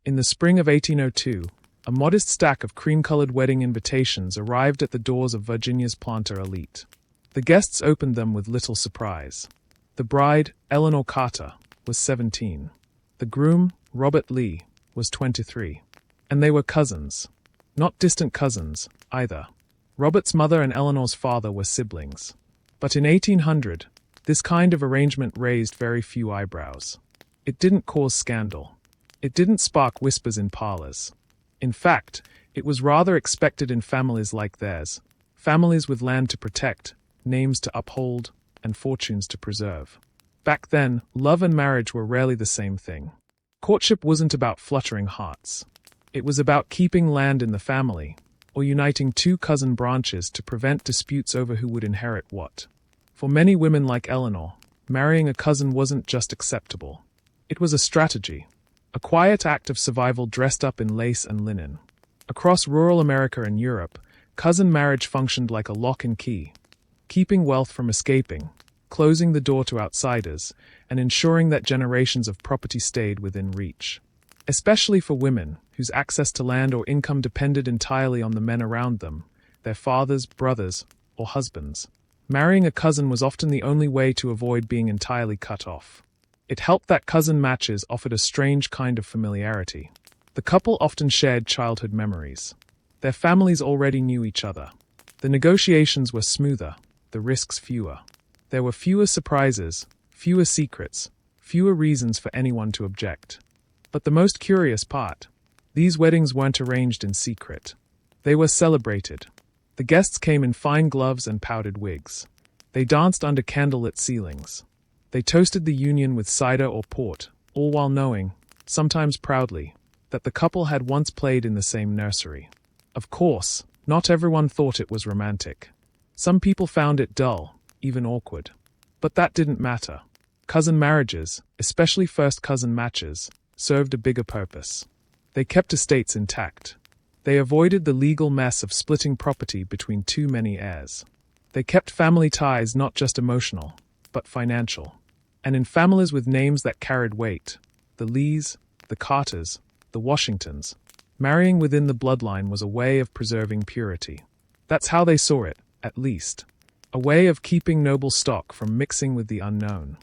In the spring of 1802, a modest stack of cream-colored wedding invitations arrived at the doors of Virginia's planter elite. The guests opened them with little surprise. The bride, Eleanor Carter, was 17. The groom, Robert Lee, was 23. And they were cousins. Not distant cousins, either. Robert's mother and Eleanor's father were siblings. But in 1800, this kind of arrangement raised very few eyebrows. It didn't cause scandal. It didn't spark whispers in parlors. In fact, it was rather expected in families like theirs, families with land to protect, names to uphold, and fortunes to preserve. Back then, love and marriage were rarely the same thing. Courtship wasn't about fluttering hearts. It was about keeping land in the family, or uniting two cousin branches to prevent disputes over who would inherit what. For many women like Eleanor, marrying a cousin wasn't just acceptable. It was a strategy, a quiet act of survival dressed up in lace and linen. Across rural America and Europe, cousin marriage functioned like a lock and key, keeping wealth from escaping, closing the door to outsiders, and ensuring that generations of property stayed within reach. Especially for women, whose access to land or income depended entirely on the men around them, their fathers, brothers, or husbands. Marrying a cousin was often the only way to avoid being entirely cut off. It helped that cousin matches offered a strange kind of familiarity. The couple often shared childhood memories. Their families already knew each other. The negotiations were smoother, the risks fewer. There were fewer surprises, fewer secrets, fewer reasons for anyone to object. But the most curious part, these weddings weren't arranged in secret. They were celebrated. The guests came in fine gloves and powdered wigs. They danced under candlelit ceilings. They toasted the union with cider or port, all while knowing, sometimes proudly, that the couple had once played in the same nursery. Of course, not everyone thought it was romantic. Some people found it dull, even awkward. But that didn't matter. Cousin marriages, especially first cousin matches, served a bigger purpose. They kept estates intact. They avoided the legal mess of splitting property between too many heirs. They kept family ties not just emotional, but financial. And in families with names that carried weight, the Lees, the Carters, the Washingtons, marrying within the bloodline was a way of preserving purity. That's how they saw it, at least. A way of keeping noble stock from mixing with the unknown.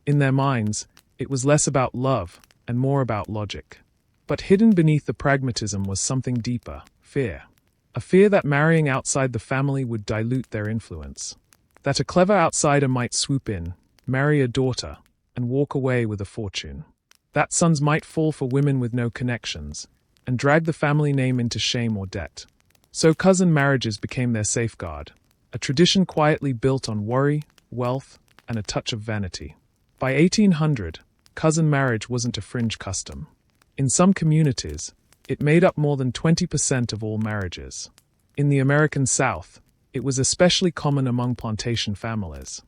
In their minds, it was less about love and more about logic. But hidden beneath the pragmatism was something deeper, fear. A fear that marrying outside the family would dilute their influence. That a clever outsider might swoop in, marry a daughter, and walk away with a fortune. That sons might fall for women with no connections, and drag the family name into shame or debt. So cousin marriages became their safeguard, a tradition quietly built on worry, wealth, and a touch of vanity. By 1800, cousin marriage wasn't a fringe custom. In some communities, it made up more than 20% of all marriages. In the American South, it was especially common among plantation families.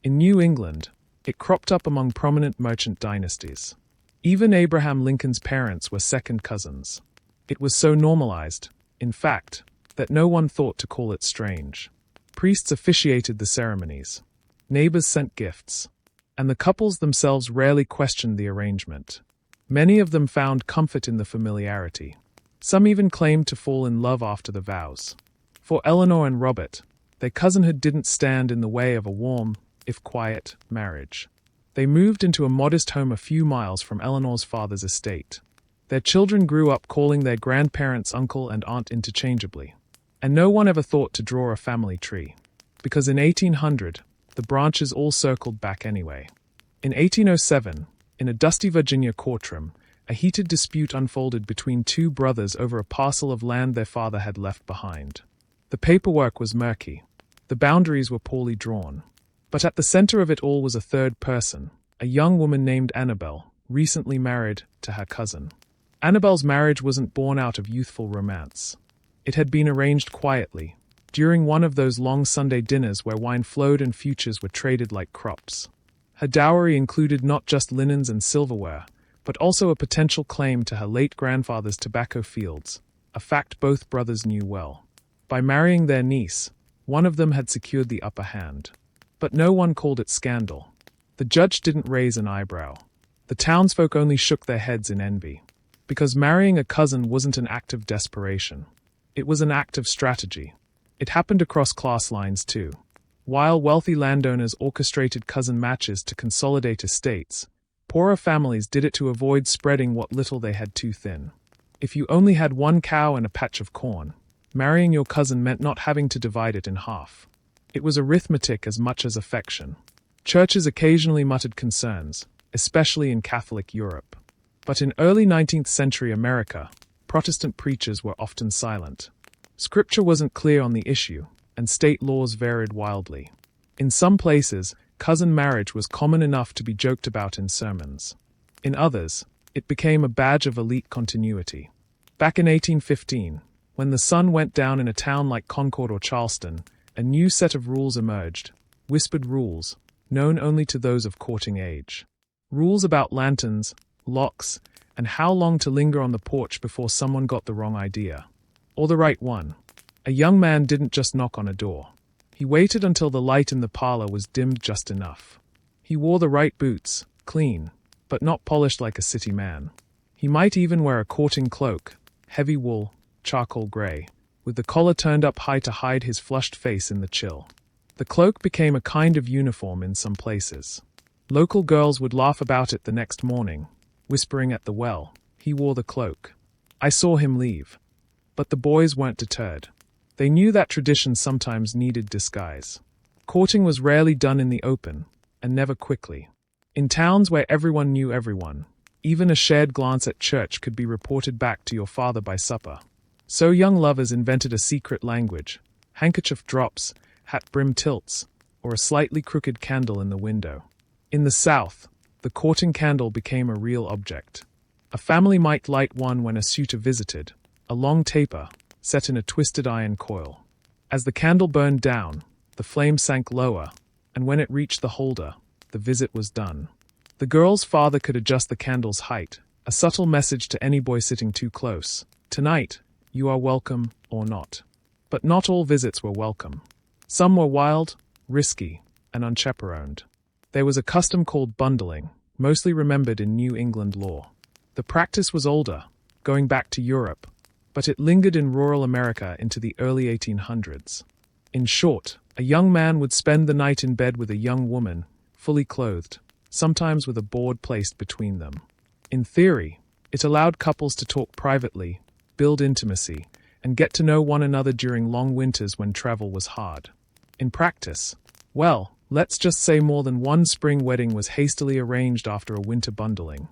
In New England, it cropped up among prominent merchant dynasties. Even Abraham Lincoln's parents were second cousins. It was so normalized, in fact, that no one thought to call it strange. Priests officiated the ceremonies. Neighbors sent gifts. And the couples themselves rarely questioned the arrangement. Many of them found comfort in the familiarity. Some even claimed to fall in love after the vows. For Eleanor and Robert, their cousinhood didn't stand in the way of a warm, if quiet, marriage. They moved into a modest home a few miles from Eleanor's father's estate. Their children grew up calling their grandparents uncle and aunt interchangeably. And no one ever thought to draw a family tree. Because in 1800, the branches all circled back anyway. In 1807, in a dusty Virginia courtroom, a heated dispute unfolded between two brothers over a parcel of land their father had left behind. The paperwork was murky. The boundaries were poorly drawn. But at the center of it all was a third person, a young woman named Annabelle, recently married to her cousin. Annabelle's marriage wasn't born out of youthful romance. It had been arranged quietly, during one of those long Sunday dinners where wine flowed and futures were traded like crops. Her dowry included not just linens and silverware, but also a potential claim to her late grandfather's tobacco fields, a fact both brothers knew well. By marrying their niece, one of them had secured the upper hand. But no one called it scandal. The judge didn't raise an eyebrow. The townsfolk only shook their heads in envy. Because marrying a cousin wasn't an act of desperation. It was an act of strategy. It happened across class lines too. While wealthy landowners orchestrated cousin matches to consolidate estates, poorer families did it to avoid spreading what little they had too thin. If you only had one cow and a patch of corn, marrying your cousin meant not having to divide it in half. It was arithmetic as much as affection. Churches occasionally muttered concerns, especially in Catholic Europe. But in early 19th century America, Protestant preachers were often silent. Scripture wasn't clear on the issue, and state laws varied wildly. In some places, cousin marriage was common enough to be joked about in sermons. In others, it became a badge of elite continuity. Back in 1815, when the sun went down in a town like Concord or Charleston, a new set of rules emerged, whispered rules, known only to those of courting age. Rules about lanterns, locks, and how long to linger on the porch before someone got the wrong idea. Or the right one. A young man didn't just knock on a door. He waited until the light in the parlor was dimmed just enough. He wore the right boots, clean, but not polished like a city man. He might even wear a courting cloak, heavy wool, charcoal gray, with the collar turned up high to hide his flushed face in the chill. The cloak became a kind of uniform in some places. Local girls would laugh about it the next morning, whispering at the well, "He wore the cloak. I saw him leave." But the boys weren't deterred. They knew that tradition sometimes needed disguise. Courting was rarely done in the open, and never quickly. In towns where everyone knew everyone, even a shared glance at church could be reported back to your father by supper. So young lovers invented a secret language, handkerchief drops, hat brim tilts, or a slightly crooked candle in the window. In the South, the courting candle became a real object. A family might light one when a suitor visited, a long taper, set in a twisted iron coil. As the candle burned down, the flame sank lower, and when it reached the holder, the visit was done. The girl's father could adjust the candle's height, a subtle message to any boy sitting too close. Tonight, you are welcome, or not. But not all visits were welcome. Some were wild, risky, and unchaperoned. There was a custom called bundling, mostly remembered in New England law. The practice was older, going back to Europe, but it lingered in rural America into the early 1800s. In short, a young man would spend the night in bed with a young woman, fully clothed, sometimes with a board placed between them. In theory, it allowed couples to talk privately, build intimacy, and get to know one another during long winters when travel was hard. In practice, well, let's just say more than one spring wedding was hastily arranged after a winter bundling.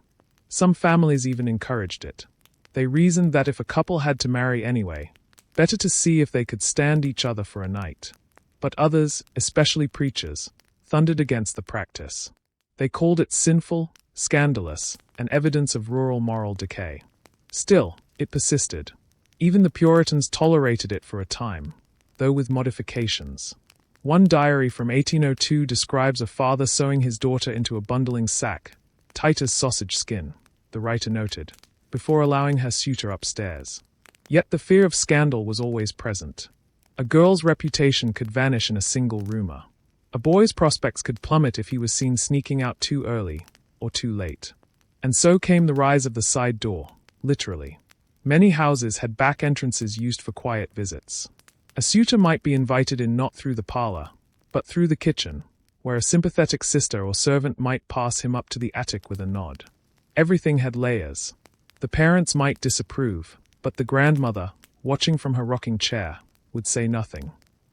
Some families even encouraged it. They reasoned that if a couple had to marry anyway, better to see if they could stand each other for a night. But others, especially preachers, thundered against the practice. They called it sinful, scandalous, and evidence of rural moral decay. Still, it persisted. Even the Puritans tolerated it for a time, though with modifications. One diary from 1802 describes a father sewing his daughter into a bundling sack, tight as sausage skin, the writer noted, before allowing her suitor upstairs. Yet the fear of scandal was always present. A girl's reputation could vanish in a single rumor. A boy's prospects could plummet if he was seen sneaking out too early or too late. And so came the rise of the side door, literally. Many houses had back entrances used for quiet visits. A suitor might be invited in not through the parlor, but through the kitchen, where a sympathetic sister or servant might pass him up to the attic with a nod. Everything had layers. The parents might disapprove, but the grandmother, watching from her rocking chair, would say nothing.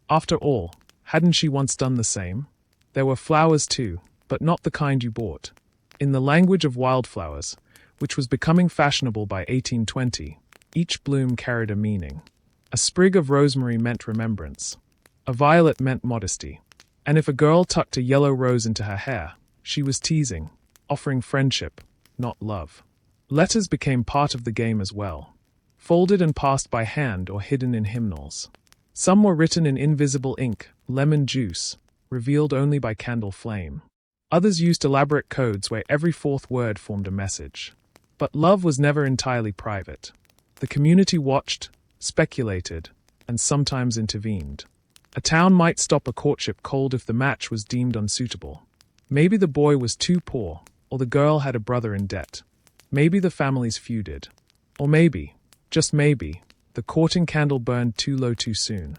After all, hadn't she once done the same? There were flowers too, but not the kind you bought. In the language of wildflowers, which was becoming fashionable by 1820, each bloom carried a meaning. A sprig of rosemary meant remembrance. A violet meant modesty. And if a girl tucked a yellow rose into her hair, she was teasing, offering friendship, not love. Letters became part of the game as well, folded and passed by hand or hidden in hymnals. Some were written in invisible ink, lemon juice, revealed only by candle flame. Others used elaborate codes where every fourth word formed a message. But love was never entirely private. The community watched, speculated, and sometimes intervened. A town might stop a courtship cold if the match was deemed unsuitable. Maybe the boy was too poor, or the girl had a brother in debt. Maybe the families feuded. Or maybe, just maybe, the courting candle burned too low too soon.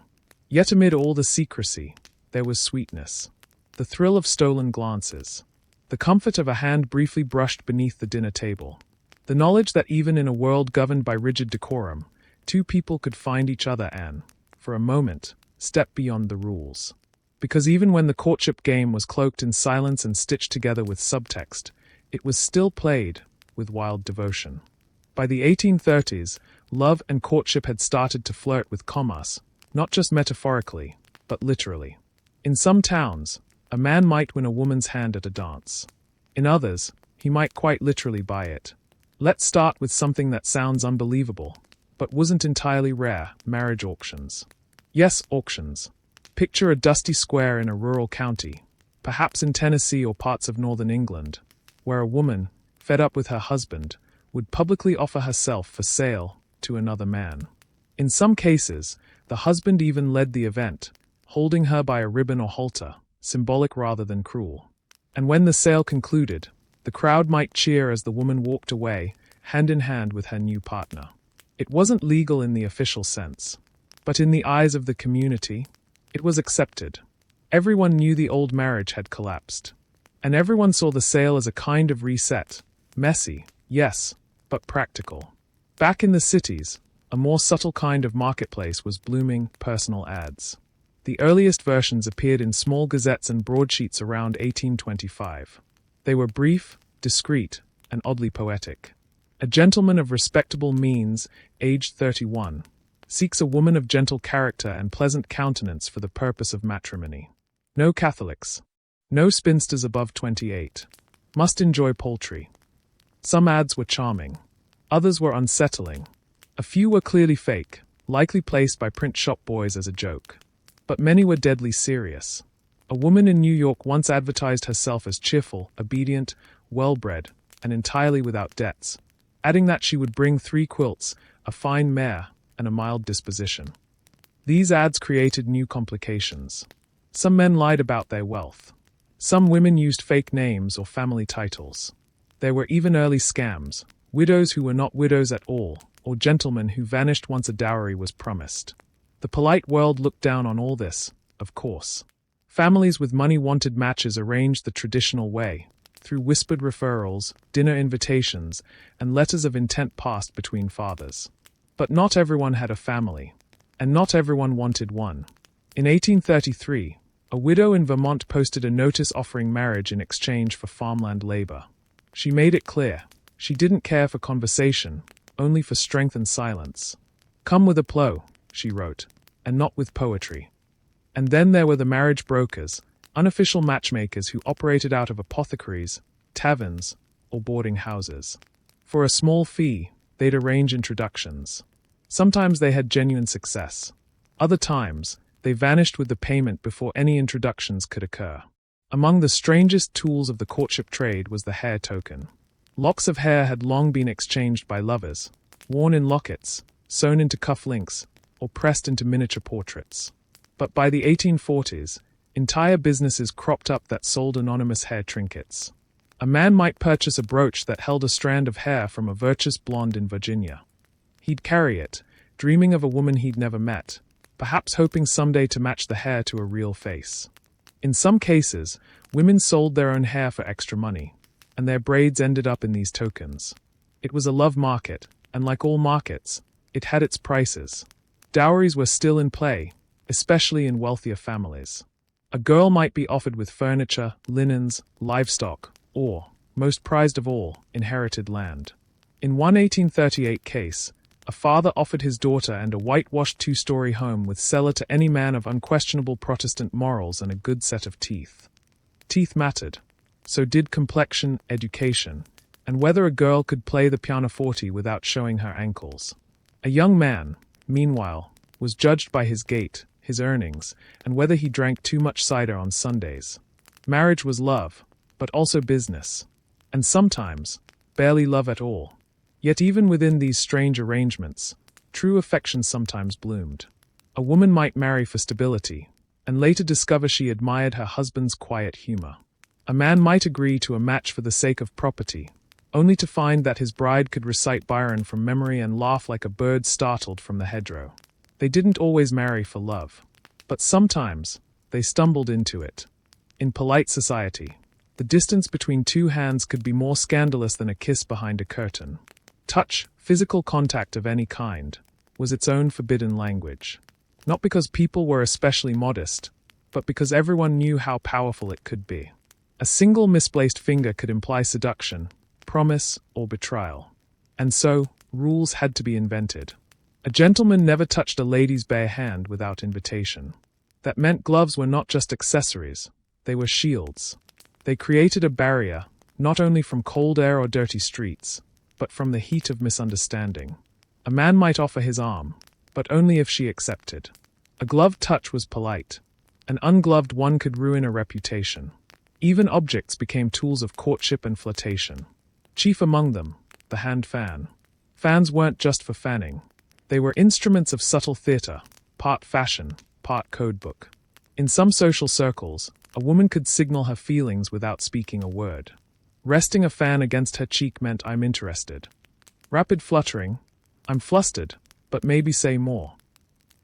Yet amid all the secrecy, there was sweetness. The thrill of stolen glances. The comfort of a hand briefly brushed beneath the dinner table. The knowledge that even in a world governed by rigid decorum, two people could find each other and, for a moment, step beyond the rules. Because even when the courtship game was cloaked in silence and stitched together with subtext, it was still played with wild devotion. By the 1830s, love and courtship had started to flirt with commerce, not just metaphorically, but literally. In some towns, a man might win a woman's hand at a dance. In others, he might quite literally buy it. Let's start with something that sounds unbelievable, but wasn't entirely rare: marriage auctions. Yes, auctions. Picture a dusty square in a rural county, perhaps in Tennessee or parts of northern England, where a woman, fed up with her husband, would publicly offer herself for sale to another man. In some cases, the husband even led the event, holding her by a ribbon or halter, symbolic rather than cruel. And when the sale concluded, the crowd might cheer as the woman walked away, hand in hand with her new partner. It wasn't legal in the official sense, but in the eyes of the community, it was accepted. Everyone knew the old marriage had collapsed, and everyone saw the sale as a kind of reset. Messy, yes, but practical. Back in the cities, a more subtle kind of marketplace was blooming: personal ads. The earliest versions appeared in small gazettes and broadsheets around 1825. They were brief, discreet, and oddly poetic. A gentleman of respectable means, aged 31, seeks a woman of gentle character and pleasant countenance for the purpose of matrimony. No Catholics. No spinsters above 28. Must enjoy poultry. Some ads were charming. Others were unsettling. A few were clearly fake, likely placed by print shop boys as a joke. But many were deadly serious. A woman in New York once advertised herself as cheerful, obedient, well-bred, and entirely without debts, adding that she would bring 3 quilts, a fine mare, and a mild disposition. These ads created new complications. Some men lied about their wealth. Some women used fake names or family titles. There were even early scams: widows who were not widows at all, or gentlemen who vanished once a dowry was promised. The polite world looked down on all this, of course. Families with money wanted matches arranged the traditional way, through whispered referrals, dinner invitations, and letters of intent passed between fathers. But not everyone had a family, and not everyone wanted one. In 1833, a widow in Vermont posted a notice offering marriage in exchange for farmland labor. She made it clear, she didn't care for conversation, only for strength and silence. "Come with a plow," she wrote, "and not with poetry." And then there were the marriage brokers, unofficial matchmakers who operated out of apothecaries, taverns, or boarding houses. For a small fee, they'd arrange introductions. Sometimes they had genuine success. Other times, they vanished with the payment before any introductions could occur. Among the strangest tools of the courtship trade was the hair token. Locks of hair had long been exchanged by lovers, worn in lockets, sewn into cuff links, or pressed into miniature portraits. But by the 1840s, entire businesses cropped up that sold anonymous hair trinkets. A man might purchase a brooch that held a strand of hair from a virtuous blonde in Virginia. He'd carry it, dreaming of a woman he'd never met, perhaps hoping someday to match the hair to a real face. In some cases, women sold their own hair for extra money, and their braids ended up in these tokens. It was a love market, and like all markets, it had its prices. Dowries were still in play, especially in wealthier families. A girl might be offered with furniture, linens, livestock, or, most prized of all, inherited land. In one 1838 case, a father offered his daughter and a whitewashed 2-story home with cellar to any man of unquestionable Protestant morals and a good set of teeth. Teeth mattered. So did complexion, education, and whether a girl could play the pianoforte without showing her ankles. A young man, meanwhile, was judged by his gait, his earnings, and whether he drank too much cider on Sundays. Marriage was love, but also business. And sometimes, barely love at all. Yet even within these strange arrangements, true affection sometimes bloomed. A woman might marry for stability, and later discover she admired her husband's quiet humor. A man might agree to a match for the sake of property, only to find that his bride could recite Byron from memory and laugh like a bird startled from the hedgerow. They didn't always marry for love, but sometimes they stumbled into it. In polite society, the distance between two hands could be more scandalous than a kiss behind a curtain. Touch, physical contact of any kind, was its own forbidden language. Not because people were especially modest, but because everyone knew how powerful it could be. A single misplaced finger could imply seduction, promise, or betrayal. And so, rules had to be invented. A gentleman never touched a lady's bare hand without invitation. That meant gloves were not just accessories, they were shields. They created a barrier, not only from cold air or dirty streets, but from the heat of misunderstanding. A man might offer his arm, but only if she accepted. A gloved touch was polite. An ungloved one could ruin a reputation. Even objects became tools of courtship and flirtation. Chief among them, the hand fan. Fans weren't just for fanning. They were instruments of subtle theater, part fashion, part codebook. In some social circles, a woman could signal her feelings without speaking a word. Resting a fan against her cheek meant I'm interested. Rapid fluttering, I'm flustered, but maybe say more.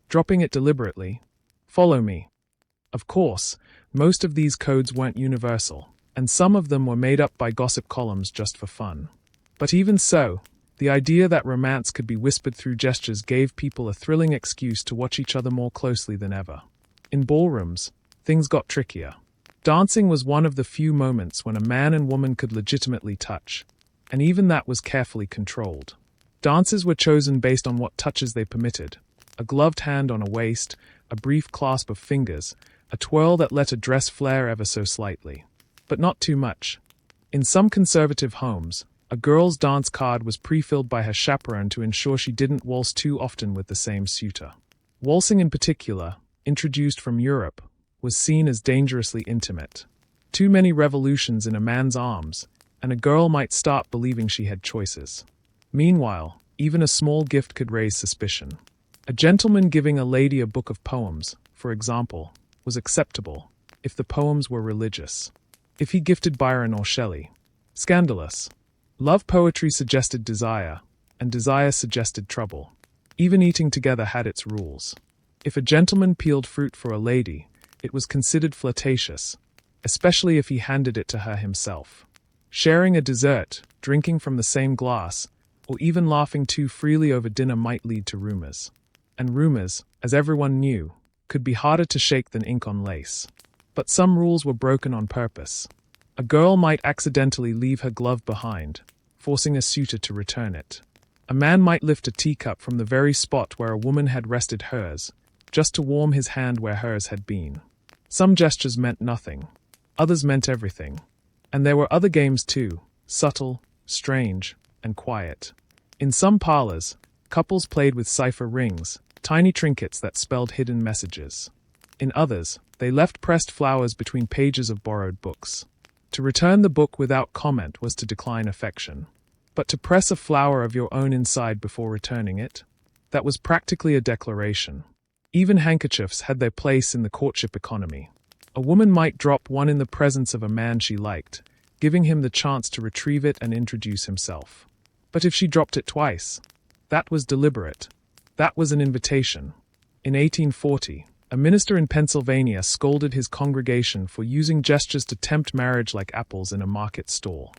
Dropping it deliberately, follow me. Of course, most of these codes weren't universal, and some of them were made up by gossip columns just for fun. But even so, the idea that romance could be whispered through gestures gave people a thrilling excuse to watch each other more closely than ever. In ballrooms, things got trickier. Dancing was one of the few moments when a man and woman could legitimately touch, and even that was carefully controlled. Dances were chosen based on what touches they permitted: a gloved hand on a waist, a brief clasp of fingers, a twirl that let a dress flare ever so slightly. But not too much. In some conservative homes, a girl's dance card was pre-filled by her chaperone to ensure she didn't waltz too often with the same suitor. Waltzing in particular, introduced from Europe, was seen as dangerously intimate. Too many revolutions in a man's arms, and a girl might start believing she had choices. Meanwhile, even a small gift could raise suspicion. A gentleman giving a lady a book of poems, for example, was acceptable, if the poems were religious. If he gifted Byron or Shelley, scandalous. Love poetry suggested desire, and desire suggested trouble. Even eating together had its rules. If a gentleman peeled fruit for a lady, it was considered flirtatious, especially if he handed it to her himself. Sharing a dessert, drinking from the same glass, or even laughing too freely over dinner might lead to rumors. And rumors, as everyone knew, could be harder to shake than ink on lace. But some rules were broken on purpose. A girl might accidentally leave her glove behind, forcing a suitor to return it. A man might lift a teacup from the very spot where a woman had rested hers, just to warm his hand where hers had been. Some gestures meant nothing. Others meant everything. And there were other games too, subtle, strange, and quiet. In some parlors, couples played with cipher rings, tiny trinkets that spelled hidden messages. In others, they left pressed flowers between pages of borrowed books. To return the book without comment was to decline affection. But to press a flower of your own inside before returning it? That was practically a declaration. Even handkerchiefs had their place in the courtship economy. A woman might drop one in the presence of a man she liked, giving him the chance to retrieve it and introduce himself. But if she dropped it twice, that was deliberate. That was an invitation. In 1840, a minister in Pennsylvania scolded his congregation for using gestures to tempt marriage like apples in a market stall.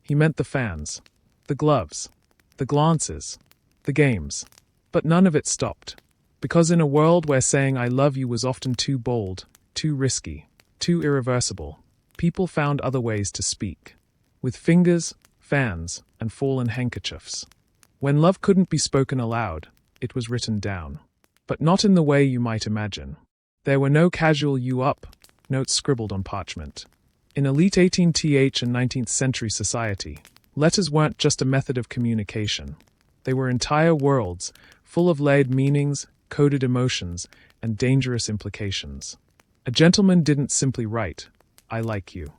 He meant the fans, the gloves, the glances, the games. But none of it stopped. Because in a world where saying I love you was often too bold, too risky, too irreversible, people found other ways to speak. With fingers, fans, and fallen handkerchiefs. When love couldn't be spoken aloud, it was written down. But not in the way you might imagine. There were no casual "you up" notes scribbled on parchment. In elite 18th and 19th century society, letters weren't just a method of communication. They were entire worlds, full of layered meanings, coded emotions, and dangerous implications. A gentleman didn't simply write, I like you.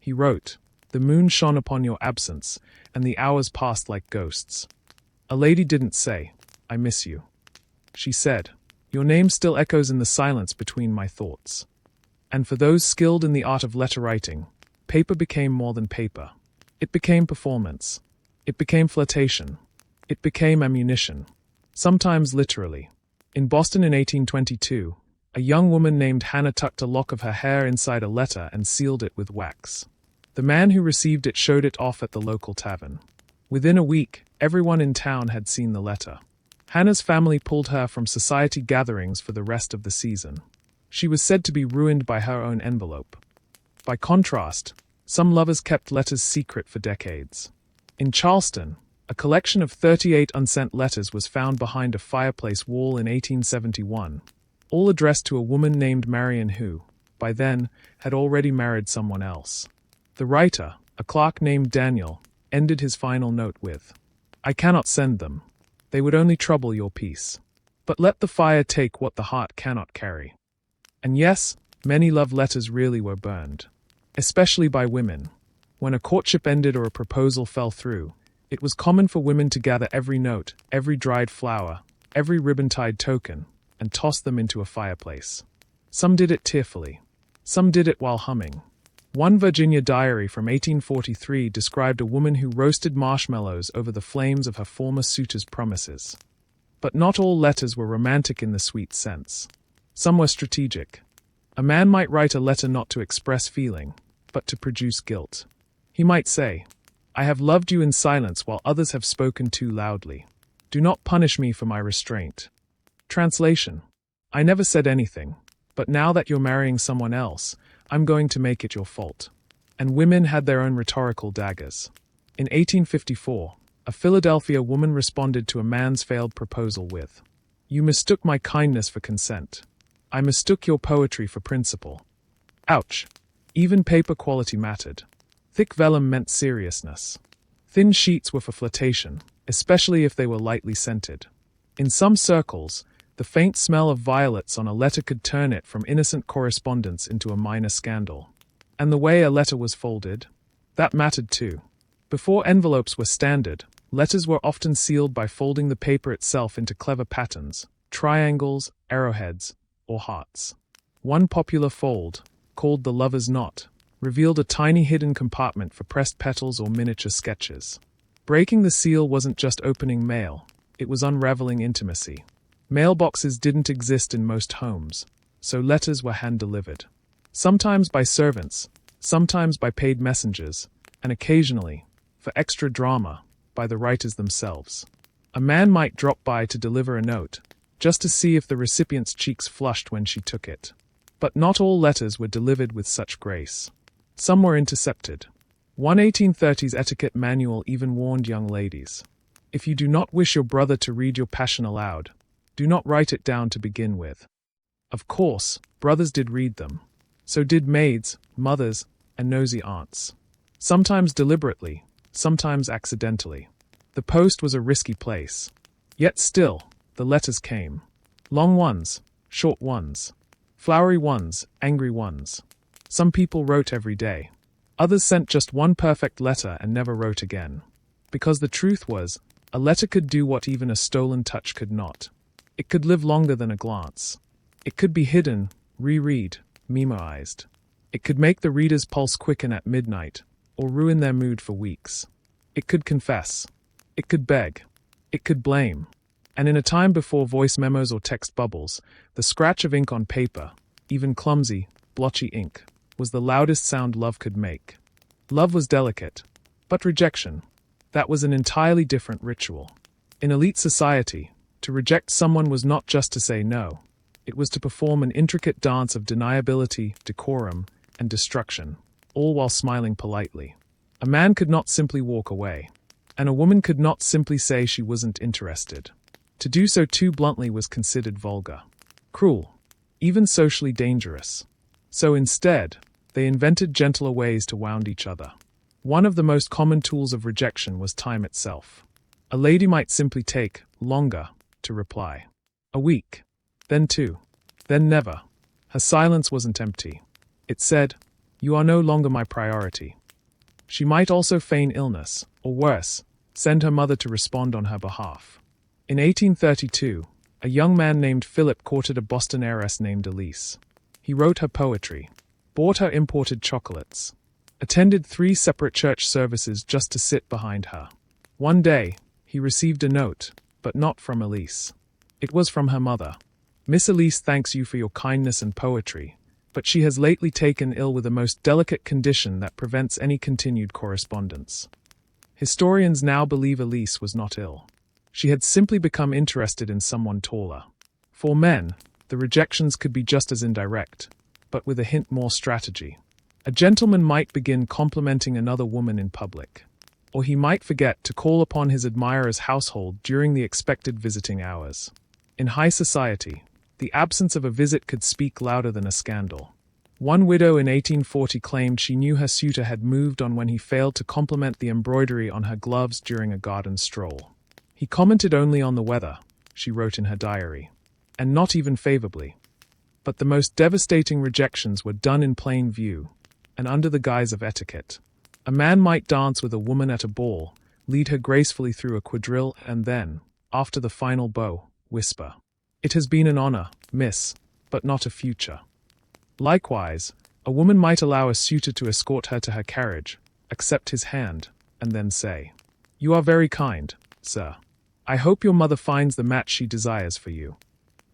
He wrote, the moon shone upon your absence, and the hours passed like ghosts. A lady didn't say, I miss you. She said, your name still echoes in the silence between my thoughts. And for those skilled in the art of letter writing, paper became more than paper. It became performance. It became flirtation. It became ammunition. Sometimes literally. In Boston in 1822, a young woman named Hannah tucked a lock of her hair inside a letter and sealed it with wax. The man who received it showed it off at the local tavern. Within a week, everyone in town had seen the letter. Hannah's family pulled her from society gatherings for the rest of the season. She was said to be ruined by her own envelope. By contrast, some lovers kept letters secret for decades. In Charleston, a collection of 38 unsent letters was found behind a fireplace wall in 1871, all addressed to a woman named Marion who, by then, had already married someone else. The writer, a clerk named Daniel, ended his final note with, "I cannot send them. They would only trouble your peace. But let the fire take what the heart cannot carry." And yes, many love letters really were burned. Especially by women. When a courtship ended or a proposal fell through, it was common for women to gather every note, every dried flower, every ribbon-tied token, and toss them into a fireplace. Some did it tearfully. Some did it while humming. One Virginia diary from 1843 described a woman who roasted marshmallows over the flames of her former suitor's promises. But not all letters were romantic in the sweet sense. Some were strategic. A man might write a letter not to express feeling, but to produce guilt. He might say, "I have loved you in silence while others have spoken too loudly. Do not punish me for my restraint." Translation: I never said anything, but now that you're marrying someone else, I'm going to make it your fault. And women had their own rhetorical daggers. In 1854, a Philadelphia woman responded to a man's failed proposal with, "You mistook my kindness for consent. I mistook your poetry for principle." Ouch. Even paper quality mattered. Thick vellum meant seriousness. Thin sheets were for flirtation, especially if they were lightly scented. In some circles, the faint smell of violets on a letter could turn it from innocent correspondence into a minor scandal. And the way a letter was folded? That mattered too. Before envelopes were standard, letters were often sealed by folding the paper itself into clever patterns, triangles, arrowheads, or hearts. One popular fold, called the lover's knot, revealed a tiny hidden compartment for pressed petals or miniature sketches. Breaking the seal wasn't just opening mail, it was unraveling intimacy. Mailboxes didn't exist in most homes, so letters were hand-delivered. Sometimes by servants, sometimes by paid messengers, and occasionally, for extra drama, by the writers themselves. A man might drop by to deliver a note, just to see if the recipient's cheeks flushed when she took it. But not all letters were delivered with such grace. Some were intercepted. One 1830s etiquette manual even warned young ladies, "If you do not wish your brother to read your passion aloud, do not write it down to begin with." Of course, brothers did read them. So did maids, mothers, and nosy aunts. Sometimes deliberately, sometimes accidentally. The post was a risky place. Yet still, the letters came. Long ones, short ones. Flowery ones, angry ones. Some people wrote every day. Others sent just one perfect letter and never wrote again. Because the truth was, a letter could do what even a stolen touch could not. It could live longer than a glance. It could be hidden, reread, memorized. It could make the reader's pulse quicken at midnight, or ruin their mood for weeks. It could confess. It could beg. It could blame. And in a time before voice memos or text bubbles, the scratch of ink on paper, even clumsy, blotchy ink, was the loudest sound love could make. Love was delicate, but rejection, that was an entirely different ritual. In elite society, to reject someone was not just to say no. It was to perform an intricate dance of deniability, decorum, and destruction, all while smiling politely. A man could not simply walk away, and a woman could not simply say she wasn't interested. To do so too bluntly was considered vulgar, cruel, even socially dangerous. So instead, they invented gentler ways to wound each other. One of the most common tools of rejection was time itself. A lady might simply take longer to reply. A week, then 2, then never. Her silence wasn't empty. It said, "You are no longer my priority." She might also feign illness, or worse, send her mother to respond on her behalf. In 1832, a young man named Philip courted a Boston heiress named Elise. He wrote her poetry, bought her imported chocolates, attended 3 separate church services just to sit behind her. One day, he received a note, but not from Elise. It was from her mother. Miss Elise thanks you for your kindness and poetry, but she has lately taken ill with a most delicate condition that prevents any continued correspondence. Historians now believe Elise was not ill. She had simply become interested in someone taller. For men, the rejections could be just as indirect, but with a hint more strategy. A gentleman might begin complimenting another woman in public, or he might forget to call upon his admirer's household during the expected visiting hours. In high society, the absence of a visit could speak louder than a scandal. One widow in 1840 claimed she knew her suitor had moved on when he failed to compliment the embroidery on her gloves during a garden stroll. He commented only on the weather, she wrote in her diary, and not even favorably. But the most devastating rejections were done in plain view, and under the guise of etiquette. A man might dance with a woman at a ball, lead her gracefully through a quadrille, and then, after the final bow, whisper, "It has been an honor, miss, but not a future." Likewise, a woman might allow a suitor to escort her to her carriage, accept his hand, and then say, "You are very kind, sir. I hope your mother finds the match she desires for you."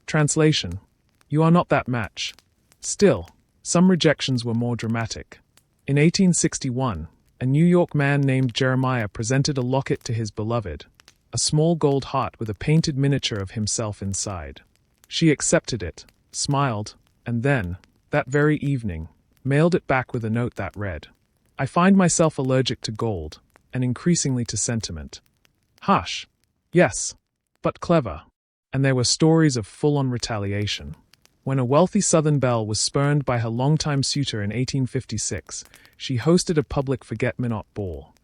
Translation: You are not that match. Still, some rejections were more dramatic. In 1861, a New York man named Jeremiah presented a locket to his beloved, a small gold heart with a painted miniature of himself inside. She accepted it, smiled, and then, that very evening, mailed it back with a note that read, "I find myself allergic to gold, and increasingly to sentiment." Harsh. Yes, but clever. And there were stories of full-on retaliation. When a wealthy Southern belle was spurned by her longtime suitor in 1856, she hosted a public forget-me-not ball.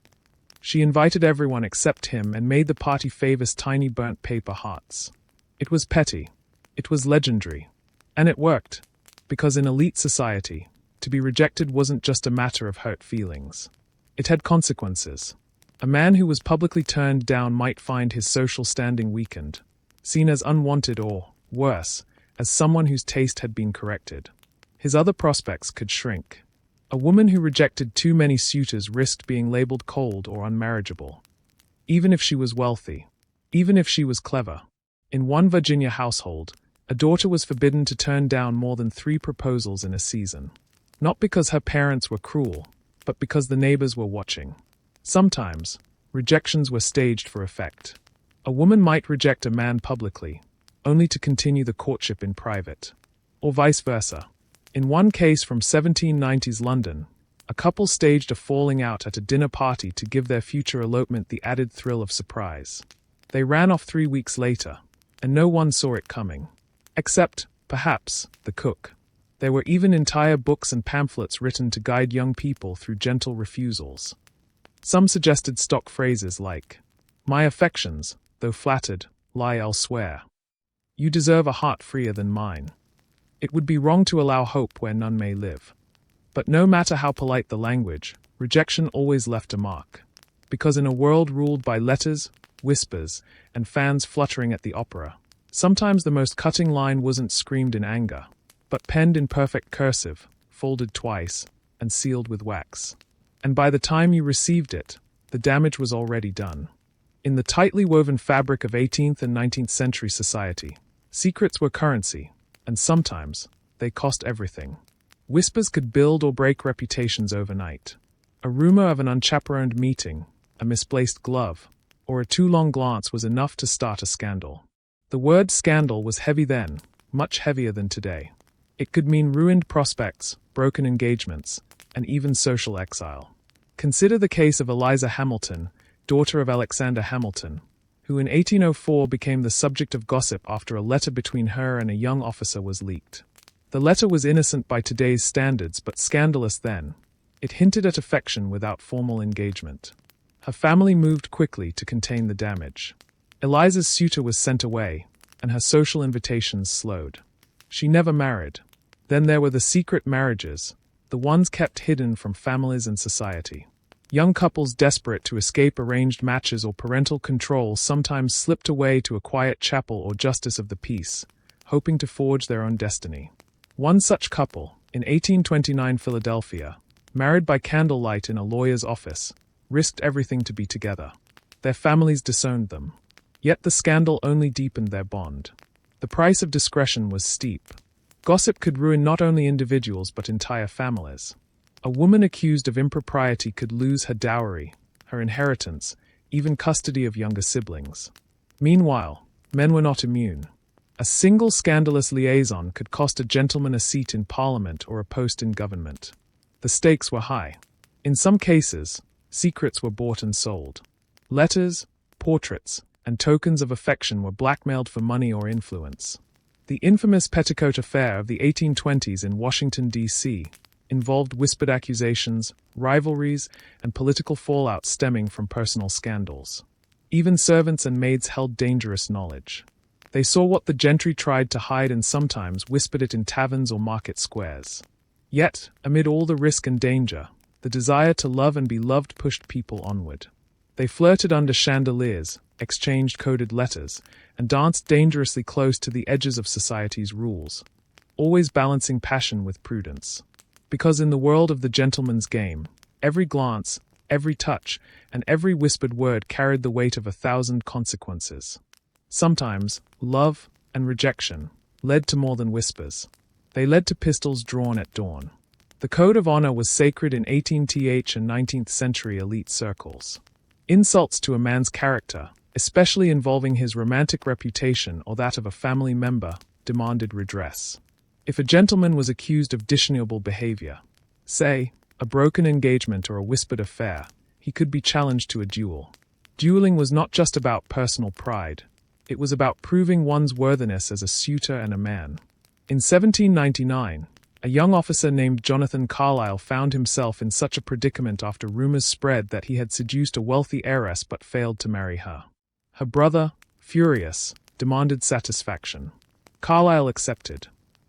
She invited everyone except him and made the party favors tiny burnt paper hearts. It was petty. It was legendary. And it worked. Because in elite society, to be rejected wasn't just a matter of hurt feelings. It had consequences. A man who was publicly turned down might find his social standing weakened, seen as unwanted or, worse, as someone whose taste had been corrected. His other prospects could shrink. A woman who rejected too many suitors risked being labeled cold or unmarriageable. Even if she was wealthy. Even if she was clever. In one Virginia household, a daughter was forbidden to turn down more than 3 proposals in a season. Not because her parents were cruel, but because the neighbors were watching. Sometimes, rejections were staged for effect. A woman might reject a man publicly, only to continue the courtship in private. Or vice versa. In one case from 1790s London, a couple staged a falling out at a dinner party to give their future elopement the added thrill of surprise. They ran off 3 weeks later, and no one saw it coming. Except, perhaps, the cook. There were even entire books and pamphlets written to guide young people through gentle refusals. Some suggested stock phrases like, "My affections, though flattered, lie elsewhere. You deserve a heart freer than mine." It would be wrong to allow hope where none may live. But no matter how polite the language, rejection always left a mark. Because in a world ruled by letters, whispers, and fans fluttering at the opera, sometimes the most cutting line wasn't screamed in anger, but penned in perfect cursive, folded twice, and sealed with wax. And by the time you received it, the damage was already done. In the tightly woven fabric of 18th and 19th century society, secrets were currency, and sometimes they cost everything. Whispers could build or break reputations overnight. A rumor of an unchaperoned meeting, a misplaced glove, or a too long glance was enough to start a scandal. The word scandal was heavy then, much heavier than today. It could mean ruined prospects, broken engagements, and even social exile. Consider the case of Eliza Hamilton, daughter of Alexander Hamilton, who in 1804 became the subject of gossip after a letter between her and a young officer was leaked. The letter was innocent by today's standards but scandalous then. It hinted at affection without formal engagement. Her family moved quickly to contain the damage. Eliza's suitor was sent away, and her social invitations slowed. She never married. Then there were the secret marriages, the ones kept hidden from families and society. Young couples desperate to escape arranged matches or parental control sometimes slipped away to a quiet chapel or justice of the peace, hoping to forge their own destiny. One such couple, in 1829 Philadelphia, married by candlelight in a lawyer's office, risked everything to be together. Their families disowned them. Yet the scandal only deepened their bond. The price of discretion was steep. Gossip could ruin not only individuals but entire families. A woman accused of impropriety could lose her dowry, her inheritance, even custody of younger siblings. Meanwhile, men were not immune. A single scandalous liaison could cost a gentleman a seat in Parliament or a post in government. The stakes were high. In some cases, secrets were bought and sold. Letters, portraits, and tokens of affection were blackmailed for money or influence. The infamous Petticoat Affair of the 1820s in Washington, D.C., involved whispered accusations, rivalries, and political fallout stemming from personal scandals. Even servants and maids held dangerous knowledge. They saw what the gentry tried to hide and sometimes whispered it in taverns or market squares. Yet, amid all the risk and danger, the desire to love and be loved pushed people onward. They flirted under chandeliers, exchanged coded letters, and danced dangerously close to the edges of society's rules, always balancing passion with prudence. Because in the world of the gentleman's game, every glance, every touch, and every whispered word carried the weight of 1,000 consequences. Sometimes, love and rejection led to more than whispers. They led to pistols drawn at dawn. The code of honor was sacred in 18th and 19th century elite circles. Insults to a man's character, especially involving his romantic reputation or that of a family member, demanded redress. If a gentleman was accused of dishonorable behavior, say, a broken engagement or a whispered affair, he could be challenged to a duel. Dueling was not just about personal pride. It was about proving one's worthiness as a suitor and a man. In 1799, a young officer named Jonathan Carlyle found himself in such a predicament after rumors spread that he had seduced a wealthy heiress but failed to marry her. Her brother, furious, demanded satisfaction. Carlyle accepted.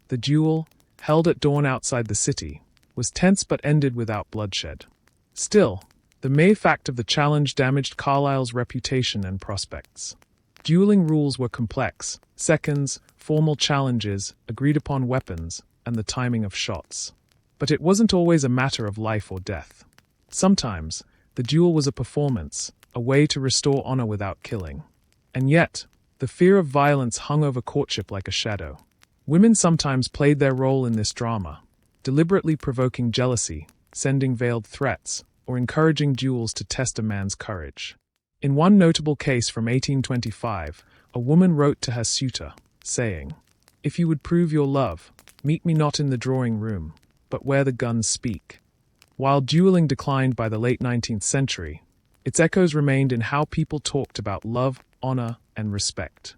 The duel, held at dawn outside the city, was tense but ended without bloodshed. Still, the mere fact of the challenge damaged Carlyle's reputation and prospects. Dueling rules were complex: seconds, formal challenges, agreed-upon weapons, and the timing of shots. But it wasn't always a matter of life or death. Sometimes, the duel was a performance, a way to restore honor without killing. And yet, the fear of violence hung over courtship like a shadow. Women sometimes played their role in this drama, deliberately provoking jealousy, sending veiled threats, or encouraging duels to test a man's courage. In one notable case from 1825, a woman wrote to her suitor, saying, "If you would prove your love, meet me not in the drawing room, but where the guns speak." While dueling declined by the late 19th century, its echoes remained in how people talked about love, honor, and respect.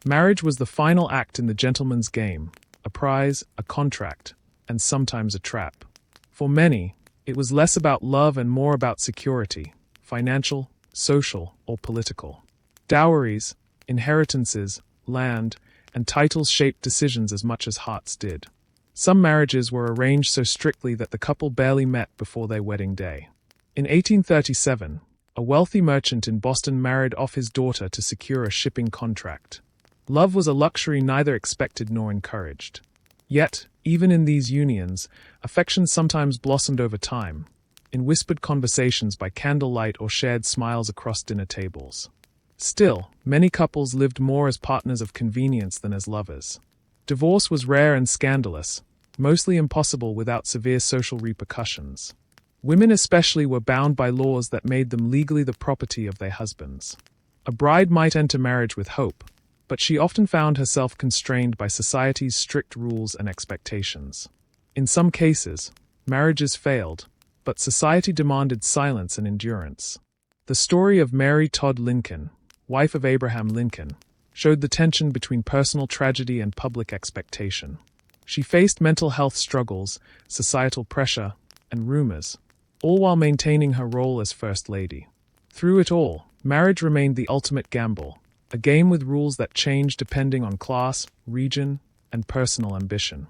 Marriage was the final act in the gentleman's game, a prize, a contract, and sometimes a trap. For many, it was less about love and more about security, financial, social, or political. Dowries, inheritances, land, and titles shaped decisions as much as hearts did. Some marriages were arranged so strictly that the couple barely met before their wedding day. In 1837, a wealthy merchant in Boston married off his daughter to secure a shipping contract. Love was a luxury neither expected nor encouraged. Yet, even in these unions, affection sometimes blossomed over time, in whispered conversations by candlelight or shared smiles across dinner tables. Still, many couples lived more as partners of convenience than as lovers. Divorce was rare and scandalous, mostly impossible without severe social repercussions. Women especially were bound by laws that made them legally the property of their husbands. A bride might enter marriage with hope, but she often found herself constrained by society's strict rules and expectations. In some cases, marriages failed, but society demanded silence and endurance. The story of Mary Todd Lincoln, wife of Abraham Lincoln, showed the tension between personal tragedy and public expectation. She faced mental health struggles, societal pressure, and rumors, all while maintaining her role as First Lady. Through it all, marriage remained the ultimate gamble, a game with rules that changed depending on class, region, and personal ambition.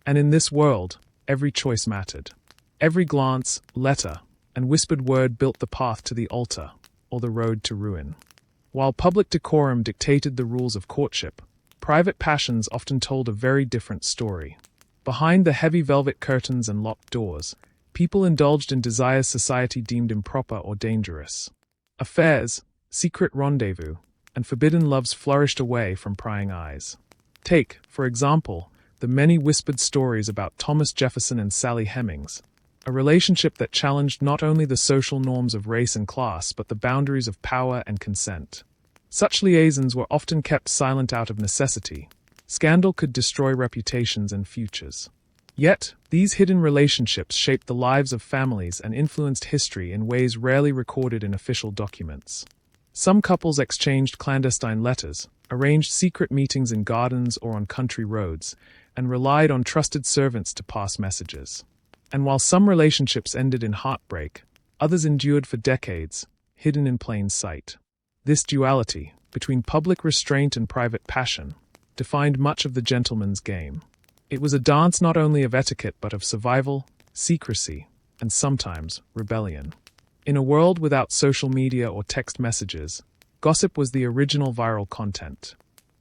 And in this world, every choice mattered. Every glance, letter, and whispered word built the path to the altar, or the road to ruin. While public decorum dictated the rules of courtship, private passions often told a very different story. Behind the heavy velvet curtains and locked doors, People indulged in desires society deemed improper or dangerous. Affairs, secret rendezvous, and forbidden loves flourished away from prying eyes. Take, for example, the many whispered stories about Thomas Jefferson and Sally Hemings, a relationship that challenged not only the social norms of race and class but the boundaries of power and consent. Such liaisons were often kept silent out of necessity. Scandal could destroy reputations and futures. Yet, these hidden relationships shaped the lives of families and influenced history in ways rarely recorded in official documents. Some couples exchanged clandestine letters, arranged secret meetings in gardens or on country roads, and relied on trusted servants to pass messages. And while some relationships ended in heartbreak, others endured for decades, hidden in plain sight. This duality, between public restraint and private passion, defined much of the gentleman's game. It was a dance not only of etiquette but of survival, secrecy, and sometimes rebellion. In a world without social media or text messages, gossip was the original viral content.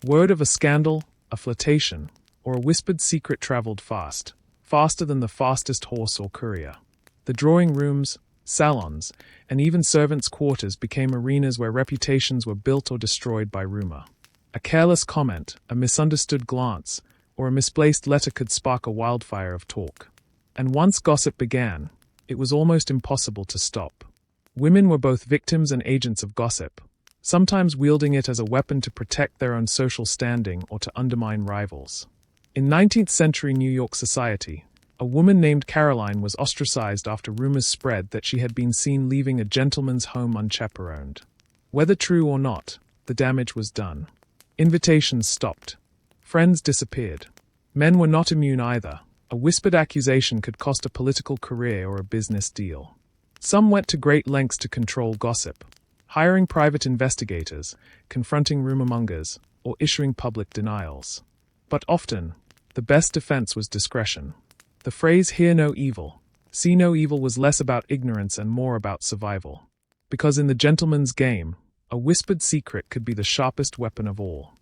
Word of a scandal, a flirtation, or a whispered secret traveled fast, faster than the fastest horse or courier. The drawing rooms, salons, and even servants' quarters became arenas where reputations were built or destroyed by rumor. A careless comment, a misunderstood glance, or a misplaced letter could spark a wildfire of talk. And once gossip began, it was almost impossible to stop. Women were both victims and agents of gossip, sometimes wielding it as a weapon to protect their own social standing or to undermine rivals. In 19th century New York society, a woman named Caroline was ostracized after rumors spread that she had been seen leaving a gentleman's home unchaperoned. Whether true or not, the damage was done. Invitations stopped. Friends disappeared. Men were not immune either. A whispered accusation could cost a political career or a business deal. Some went to great lengths to control gossip, hiring private investigators, confronting rumormongers, or issuing public denials. But often, the best defense was discretion. The phrase "hear no evil, see no evil" was less about ignorance and more about survival. Because in the gentleman's game, a whispered secret could be the sharpest weapon of all.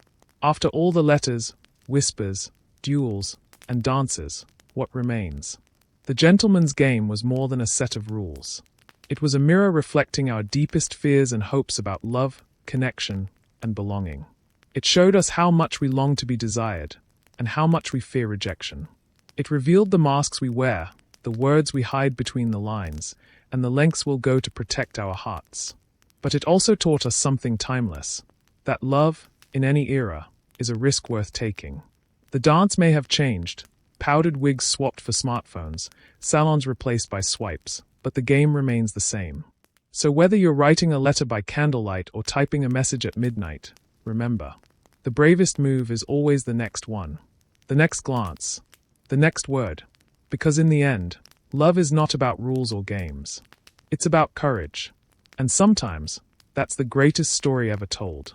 After all the letters, whispers, duels, and dances, what remains? The gentleman's game was more than a set of rules. It was a mirror reflecting our deepest fears and hopes about love, connection, and belonging. It showed us how much we long to be desired, and how much we fear rejection. It revealed the masks we wear, the words we hide between the lines, and the lengths we'll go to protect our hearts. But it also taught us something timeless, that love, in any era, is a risk worth taking. The dance may have changed, powdered wigs swapped for smartphones, salons replaced by swipes, but the game remains the same. So whether you're writing a letter by candlelight or typing a message at midnight, remember, the bravest move is always the next one, the next glance, the next word, because in the end, love is not about rules or games. It's about courage. And sometimes, that's the greatest story ever told.